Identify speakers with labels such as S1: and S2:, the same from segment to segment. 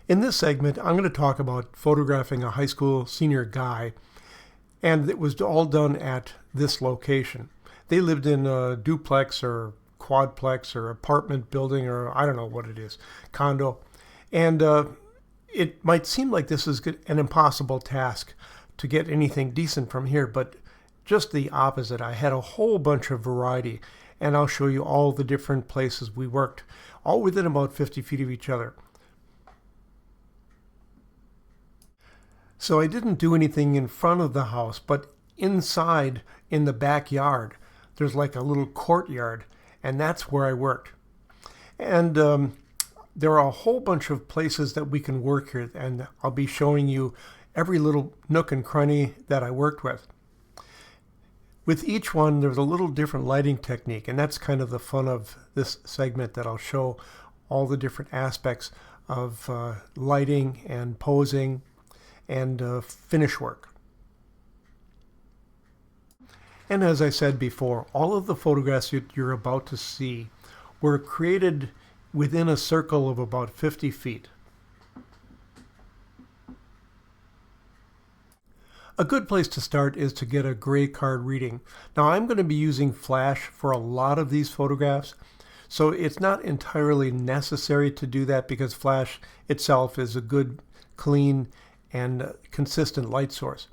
S1: In this segment, I'm going to talk about photographing a high school senior guy, and it was all done at this location. They lived in a duplex or quadplex or apartment building, or I don't know what it is, condo. And it might seem like this is an impossible task to get anything decent from here, but just the opposite. I had a whole bunch of variety, and I'll show you all the different places we worked, all within about 50 feet of each other. So I didn't do anything in front of the house, but inside in the backyard, there's like a little courtyard, and that's where I worked. And there are a whole bunch of places that we can work here, and I'll be showing you every little nook and cranny that I worked with. With each one, there's a little different lighting technique, and that's kind of the fun of this segment, that I'll show all the different aspects of lighting and posing and finish work. And as I said before, all of the photographs that you're about to see were created within a circle of about 50 feet. A good place to start is to get a gray card reading. Now I'm going to be using flash for a lot of these photographs, so it's not entirely necessary to do that because flash itself is a good, clean, and consistent light source.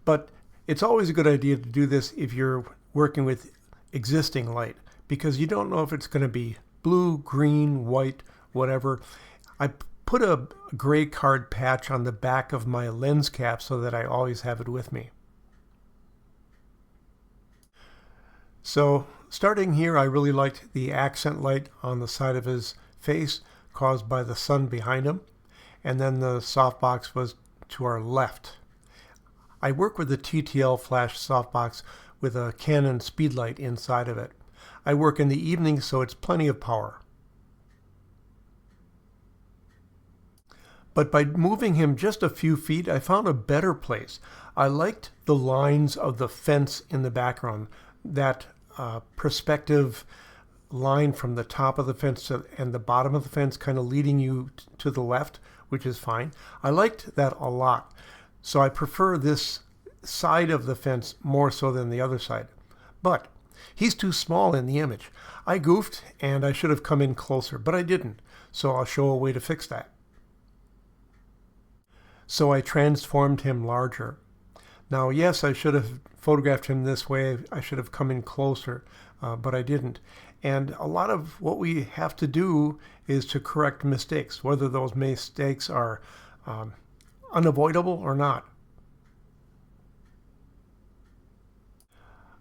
S1: But it's always a good idea to do this if you're working with existing light, because you don't know if it's going to be blue, green, white, whatever. I put a gray card patch on the back of my lens cap so that I always have it with me. So starting here, I really liked the accent light on the side of his face caused by the sun behind him, and then the softbox was to our left. I work with the TTL flash softbox with a Canon speedlight inside of it. I work in the evening, so it's plenty of power. But by moving him just a few feet, I found a better place. I liked the lines of the fence in the background, that perspective line from the top of the fence and the bottom of the fence kind of leading you to the left, which is fine. I liked that a lot. So I prefer this side of the fence more so than the other side. But he's too small in the image. I goofed and I should have come in closer, but I didn't. So I'll show a way to fix that. So I transformed him larger. Now, yes, I should have photographed him this way. I should have come in closer, but I didn't. And a lot of what we have to do is to correct mistakes, whether those mistakes are unavoidable or not.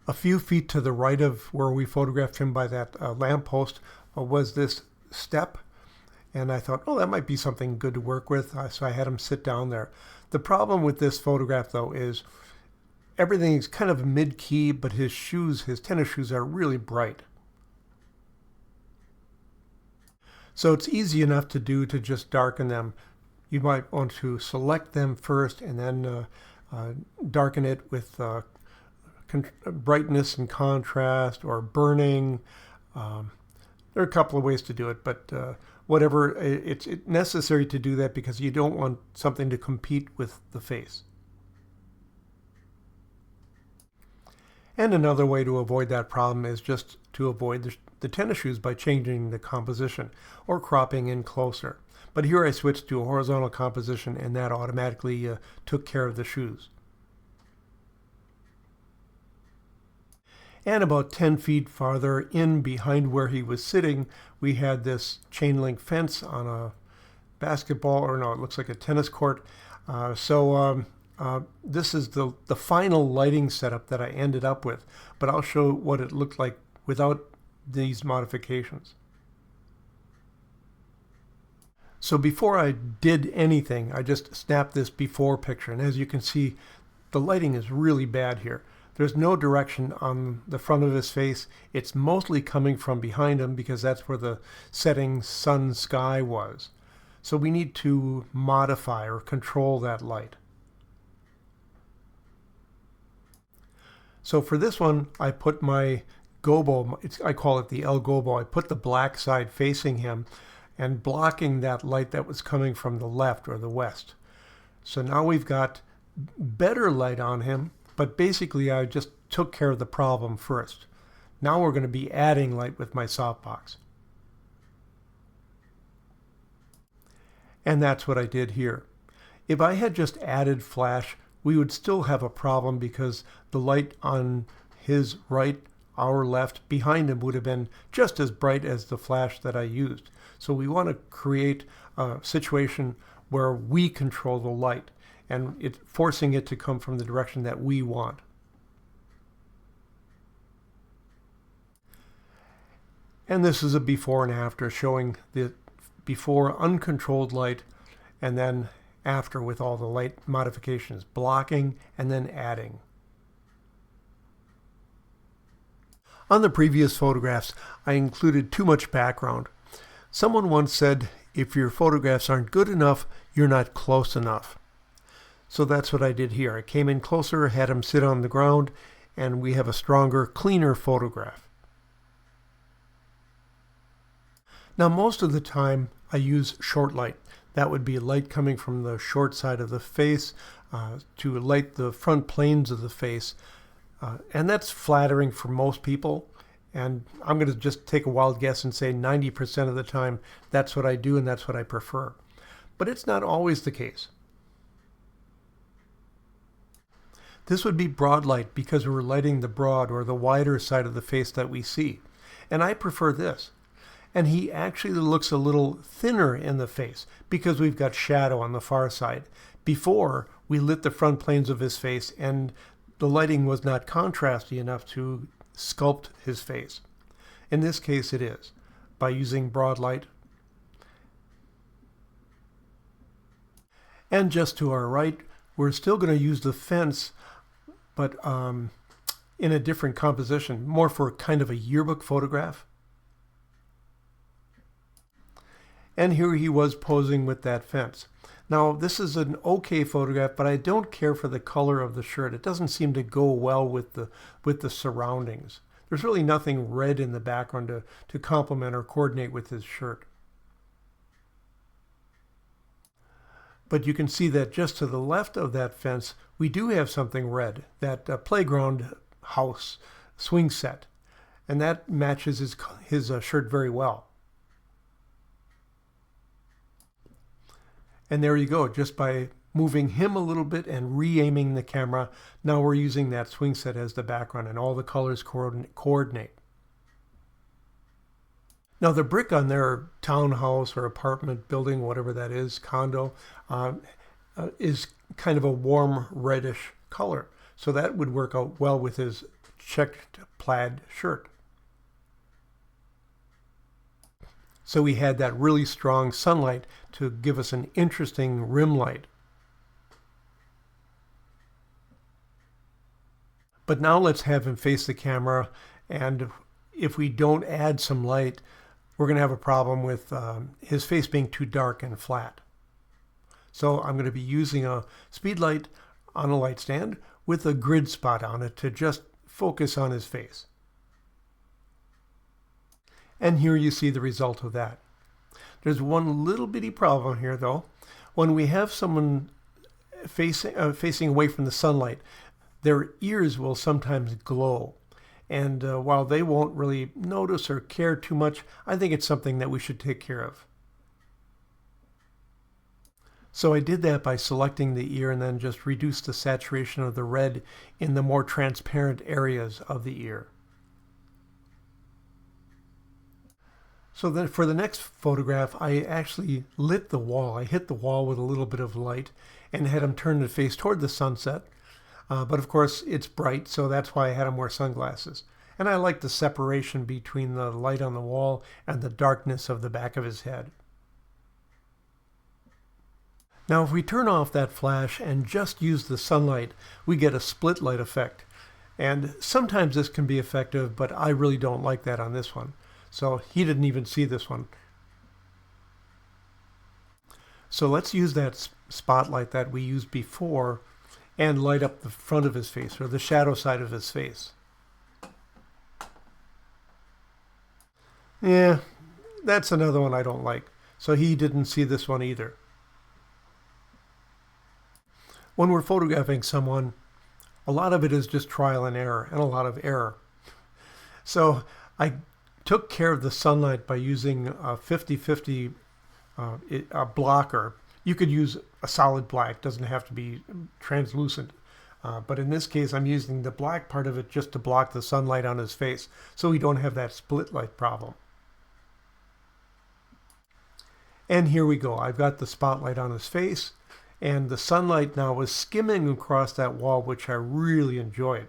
S1: A few feet to the right of where we photographed him by that lamppost was this step. And I thought, oh, that might be something good to work with. So I had him sit down there. The problem with this photograph, though, is everything is kind of mid-key, but his shoes, his tennis shoes, are really bright. So it's easy enough to do to just darken them. You might want to select them first and then darken it with brightness and contrast or burning. There are a couple of ways to do it, but whatever, it's necessary to do that because you don't want something to compete with the face. And another way to avoid that problem is just to avoid the tennis shoes by changing the composition or cropping in closer. But here I switched to a horizontal composition and that automatically took care of the shoes. And about 10 feet farther in behind where he was sitting, we had this chain link fence on a basketball, or no, it looks like a tennis court. This is the final lighting setup that I ended up with, but I'll show what it looked like without these modifications. So before I did anything, I just snapped this before picture, and as you can see, the lighting is really bad here. There's no direction on the front of his face. It's mostly coming from behind him because that's where the setting sun sky was. So we need to modify or control that light. So for this one, I put my gobo, I call it the El Gobo. I put the black side facing him, and blocking that light that was coming from the left or the west. So now we've got better light on him, but basically I just took care of the problem first. Now we're going to be adding light with my softbox. And that's what I did here. If I had just added flash, we would still have a problem because the light on his right, our left, behind him would have been just as bright as the flash that I used. So we want to create a situation where we control the light and forcing it to come from the direction that we want. And this is a before and after, showing the before uncontrolled light and then after with all the light modifications, blocking and then adding. On the previous photographs, I included too much background. Someone once said, if your photographs aren't good enough, you're not close enough. So that's what I did here. I came in closer, had him sit on the ground, and we have a stronger, cleaner photograph. Now, most of the time, I use short light. That would be light coming from the short side of the face to light the front planes of the face. And that's flattering for most people. And I'm going to just take a wild guess and say 90% of the time that's what I do and that's what I prefer. But it's not always the case. This would be broad light because we're lighting the broad or the wider side of the face that we see. And I prefer this. And he actually looks a little thinner in the face because we've got shadow on the far side. Before, we lit the front planes of his face and the lighting was not contrasty enough to sculpt his face. In this case, it is, by using broad light. And just to our right, we're still going to use the fence, but in a different composition, more for kind of a yearbook photograph. And here he was posing with that fence. Now, this is an okay photograph, but I don't care for the color of the shirt. It doesn't seem to go well with the surroundings. There's really nothing red in the background to complement or coordinate with his shirt. But you can see that just to the left of that fence, we do have something red, that playground house swing set. And that matches his shirt very well. And there you go, just by moving him a little bit and re-aiming the camera, now we're using that swing set as the background and all the colors coordinate. Now the brick on their townhouse or apartment building, whatever that is, condo, is kind of a warm reddish color. So that would work out well with his checked plaid shirt. So we had that really strong sunlight to give us an interesting rim light. But now let's have him face the camera, and if we don't add some light, we're going to have a problem with his face being too dark and flat. So I'm going to be using a speed light on a light stand with a grid spot on it to just focus on his face. And here you see the result of that. There's one little bitty problem here though. When we have someone facing away from the sunlight, their ears will sometimes glow. And while they won't really notice or care too much, I think it's something that we should take care of. So I did that by selecting the ear and then just reduce the saturation of the red in the more transparent areas of the ear. So then for the next photograph, I actually lit the wall. I hit the wall with a little bit of light and had him turn the face toward the sunset. But of course, it's bright, so that's why I had him wear sunglasses. And I like the separation between the light on the wall and the darkness of the back of his head. Now, if we turn off that flash and just use the sunlight, we get a split light effect. And sometimes this can be effective, but I really don't like that on this one. So he didn't even see this one. So let's use that spotlight that we used before and light up the front of his face, or the shadow side of his face. Yeah, that's another one I don't like. So he didn't see this one either. When we're photographing someone, a lot of it is just trial and error, and a lot of error. So I took care of the sunlight by using a 50-50 a blocker. You could use a solid black, doesn't have to be translucent. But in this case, I'm using the black part of it just to block the sunlight on his face, so we don't have that split light problem. And here we go. I've got the spotlight on his face, and the sunlight now is skimming across that wall, which I really enjoyed.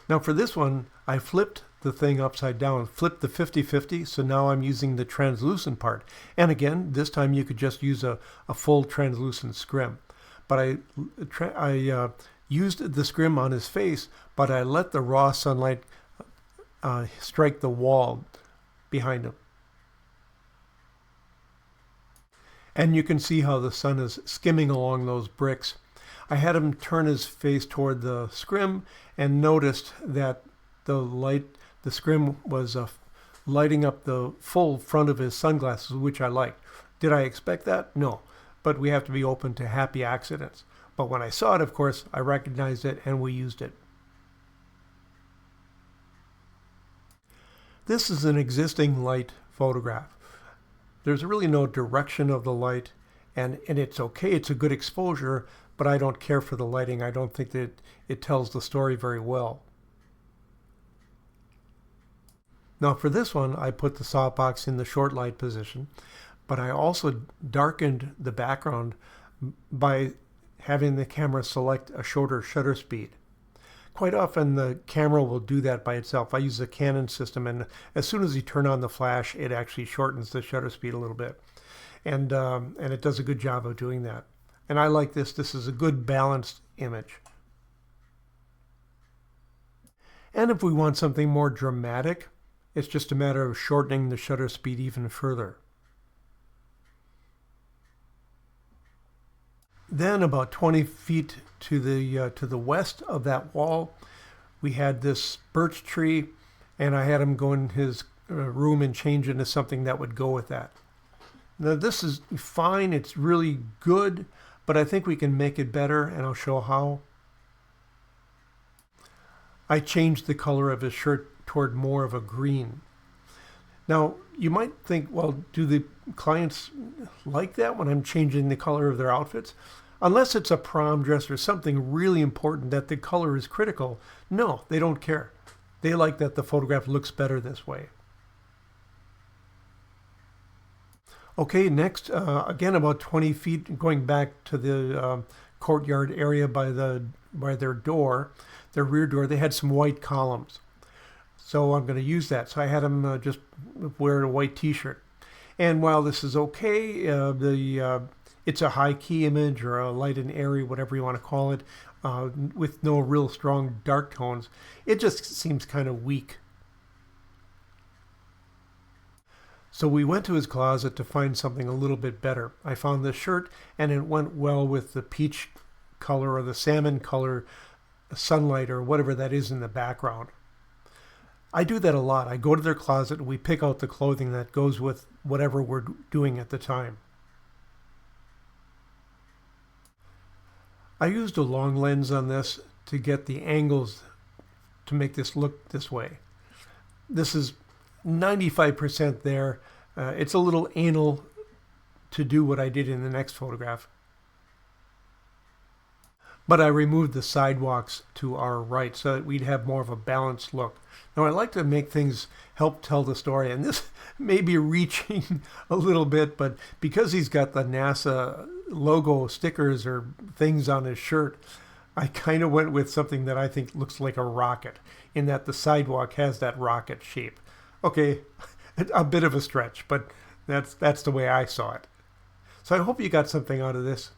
S1: Now for this one, I flipped the thing upside down, flipped the 50-50, so now I'm using the translucent part. And again, this time you could just use a full translucent scrim. But I used the scrim on his face, but I let the raw sunlight strike the wall behind him. And you can see how the sun is skimming along those bricks. I had him turn his face toward the scrim and noticed that the scrim was lighting up the full front of his sunglasses, which I liked. Did I expect that? No, but we have to be open to happy accidents. But when I saw it, of course, I recognized it and we used it. This is an existing light photograph. There's really no direction of the light, and it's okay, it's a good exposure, but I don't care for the lighting. I don't think that it tells the story very well. Now for this one, I put the softbox in the short light position, but I also darkened the background by having the camera select a shorter shutter speed. Quite often the camera will do that by itself. I use a Canon system, and as soon as you turn on the flash, it actually shortens the shutter speed a little bit. And it does a good job of doing that. And I like this. This is a good balanced image. And if we want something more dramatic, it's just a matter of shortening the shutter speed even further. Then about 20 feet to the west of that wall, we had this birch tree, and I had him go in his room and change into something that would go with that. Now this is fine, it's really good, but I think we can make it better, and I'll show how. I changed the color of his shirt toward more of a green. Now, you might think, well, do the clients like that when I'm changing the color of their outfits? Unless it's a prom dress or something really important that the color is critical, no, they don't care. They like that the photograph looks better this way. Okay, next, again about 20 feet, going back to the courtyard area by their door, their rear door, they had some white columns. So I'm going to use that. So I had them just wear a white t-shirt. And while this is okay, it's a high key image or a light and airy, whatever you want to call it, with no real strong dark tones. It just seems kind of weak. So we went to his closet to find something a little bit better. I found this shirt, and it went well with the peach color or the salmon color sunlight or whatever that is in the background. I do that a lot. I go to their closet and we pick out the clothing that goes with whatever we're doing at the time. I used a long lens on this to get the angles to make this look this way. This is 95% there. It's a little anal to do what I did in the next photograph. But I removed the sidewalks to our right so that we'd have more of a balanced look. Now I like to make things help tell the story, and this may be reaching a little bit, but because he's got the NASA logo stickers or things on his shirt, I kind of went with something that I think looks like a rocket, in that the sidewalk has that rocket shape. Okay, a bit of a stretch, but that's the way I saw it. So I hope you got something out of this.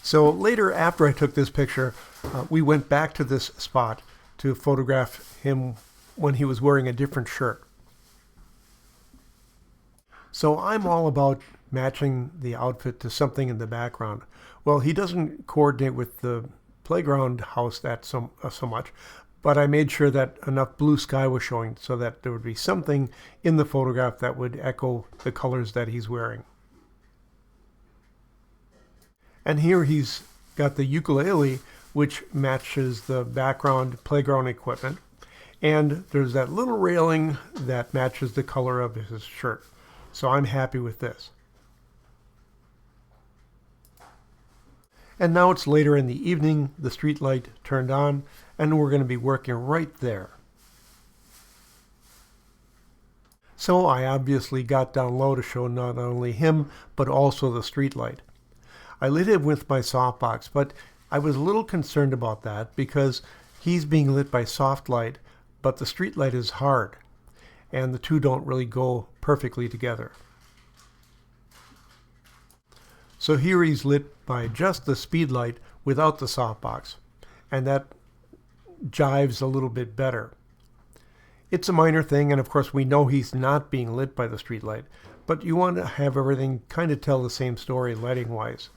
S1: So later, after I took this picture, we went back to this spot to photograph him when he was wearing a different shirt. So I'm all about matching the outfit to something in the background. Well, he doesn't coordinate with the playground house that so much, but I made sure that enough blue sky was showing so that there would be something in the photograph that would echo the colors that he's wearing. And here he's got the ukulele, which matches the background playground equipment. And there's that little railing that matches the color of his shirt. So I'm happy with this. And now it's later in the evening, the street light turned on, and we're going to be working right there. So I obviously got down low to show not only him, but also the street light. I lit it with my softbox, but I was a little concerned about that because he's being lit by soft light, but the street light is hard, and the two don't really go perfectly together. So here he's lit by just the speed light without the softbox, and that jives a little bit better. It's a minor thing, and of course we know he's not being lit by the street light, but you want to have everything kind of tell the same story lighting-wise.